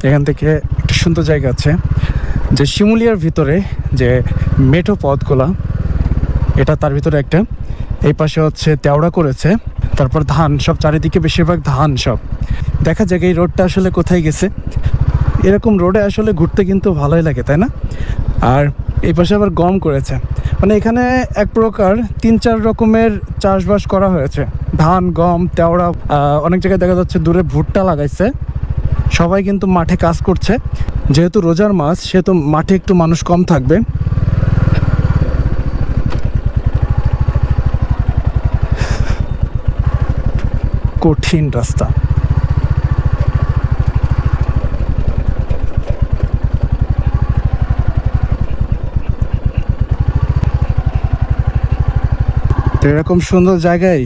এখান থেকে একটা সুন্দর জায়গা আছে যে শিমুলিয়ার ভিতরে যে মেঠো পথগুলা, এটা তার ভিতরে একটা। এই পাশে হচ্ছে তেওড়া করেছে, তারপর ধান, সব চারিদিকে বেশিরভাগ ধান সব। দেখা যাক এই রোডটা আসলে কোথায় গেছে। এরকম রোডে আসলে ঘুরতে কিন্তু ভালোই লাগে, তাই না? আর এই পাশে আবার গম করেছে, মানে এখানে এক প্রকার 3-4 রকমের চাষবাস করা হয়েছে, ধান, গম, তেওড়া। অনেক জায়গায় দেখা যাচ্ছে দূরে ভুট্টা লাগাইছে। সবাই কিন্তু মাঠে কাজ করছে, যেহেতু রোজার মাস সেহেতু মাঠে একটু মানুষ কম থাকবে। কঠিন রাস্তা। তো এরকম সুন্দর জায়গায়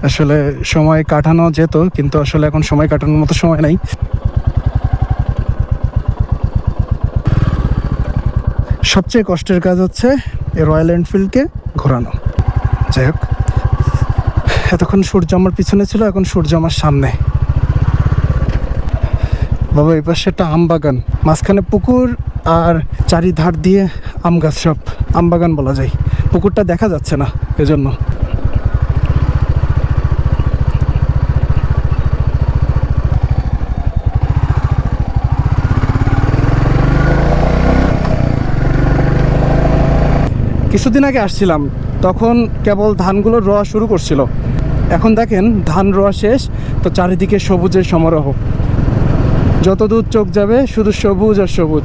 আসলে সময় কাটানো যেত, কিন্তু আসলে এখন সময় কাটানোর মতো সময় নাই। সবচেয়ে কষ্টের কাজ হচ্ছে এই রয়্যাল এনফিল্ডকে ঘোরানো। যাই হোক, এতক্ষণ সূর্য আমার পিছনে ছিল, এখন সূর্য আমার সামনে। বাবা, এই পাশে একটা আম বাগান, মাঝখানে পুকুর, আর চারিধার দিয়ে আম গাছ, সব আম বাগান বলা যায়। পুকুরটা দেখা যাচ্ছে না এজন্য। কিছুদিন আগে আসছিলাম, তখন কেবল ধানগুলো রোয়া শুরু করছিল। এখন দেখেন ধান রোয়া শেষ, তো চারিদিকে সবুজের সমারোহ। যত দূর চোখ যাবে শুধু সবুজ আর সবুজ।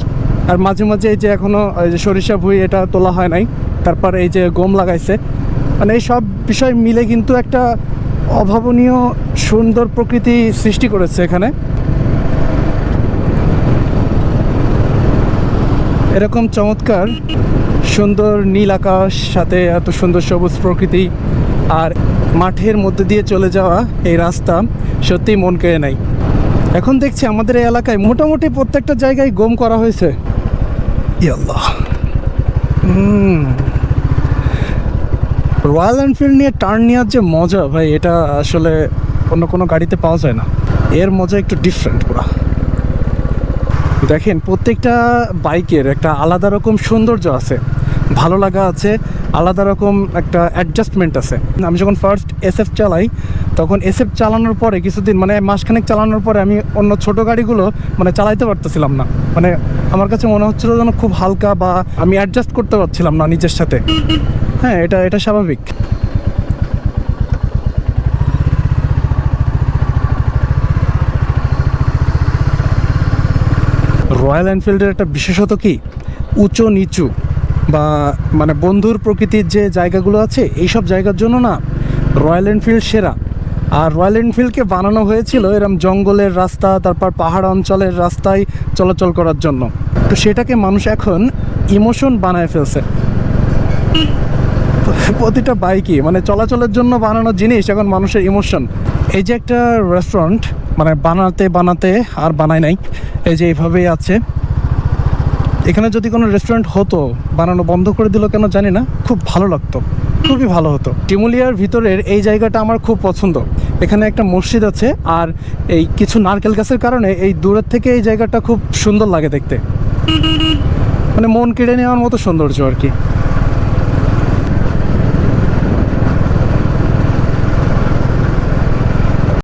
আর মাঝে মাঝে এই যে এখনও এই যে সরিষা ভুঁই, এটা তোলা হয় নাই। তারপর এই যে গম লাগাইছে, মানে এই সব বিষয় মিলে কিন্তু একটা অভাবনীয় সুন্দর প্রকৃতি সৃষ্টি করেছে এখানে। এরকম চমৎকার সুন্দর নীল আকাশ, সাথে এত সুন্দর সবুজ প্রকৃতি, আর মাঠের মধ্যে দিয়ে চলে যাওয়া এই রাস্তা সত্যিই মন কেড়ে নেয়। এখন দেখছি আমাদের এই এলাকায় মোটামুটি প্রত্যেকটা জায়গায় গম করা হয়েছে। ইয়াল্লাহ, রয়্যাল এনফিল্ড নিয়ে টার্ন নেওয়ার যে মজা ভাই, এটা আসলে অন্য কোনো গাড়িতে পাওয়া যায় না। এর মজা একটু ডিফারেন্ট পুরা। দেখেন প্রত্যেকটা বাইকের একটা আলাদা রকম সৌন্দর্য আছে, ভালো লাগা আছে, আলাদা রকম একটা অ্যাডজাস্টমেন্ট আছে। আমি যখন ফার্স্ট SF চালাই, তখন SF চালানোর পরে কিছুদিন, মানে মাসখানেক চালানোর পরে আমি অন্য ছোট গাড়িগুলো মানে চালাইতে পারতেছিলাম না। মানে আমার কাছে মনে হচ্ছিল যেন খুব হালকা, বা আমি অ্যাডজাস্ট করতে পারছিলাম না নিজের সাথে। হ্যাঁ, এটা স্বাভাবিক। রয়্যাল এনফিল্ডের একটা বিশেষত কি, উঁচু নিচু বা মানে বন্ধুর প্রকৃতির যে জায়গাগুলো আছে, এই সব জায়গার জন্য না রয়্যাল এনফিল্ড সেরা। আর রয়্যাল এনফিল্ডকে বানানো হয়েছিল এরম জঙ্গলের রাস্তা, তারপর পাহাড় অঞ্চলের রাস্তায় চলাচল করার জন্য। তো সেটাকে মানুষ এখন ইমোশন বানায় ফেলছে। প্রতিটা বাইকই মানে চলাচলের জন্য বানানো জিনিস এখন মানুষের ইমোশন। এই যে একটা রেস্টুরেন্ট, মানে বানাতে বানাতে আর বানায় নাই, এই যে এইভাবেই আছে। এখানে যদি কোনো রেস্টুরেন্ট হতো, বানানো বন্ধ করে দিল কেন জানি না, খুব ভালো লাগতো, খুবই ভালো হতো। শিমুলিয়ার ভিতরের এই জায়গাটা আমার খুব পছন্দ। এখানে একটা মসজিদ আছে, আর এই কিছু নারকেল গাছের কারণে এই দূরের থেকে এই জায়গাটা খুব সুন্দর লাগে দেখতে, মানে মন কেড়ে নেওয়ার মতো সৌন্দর্য আর কি।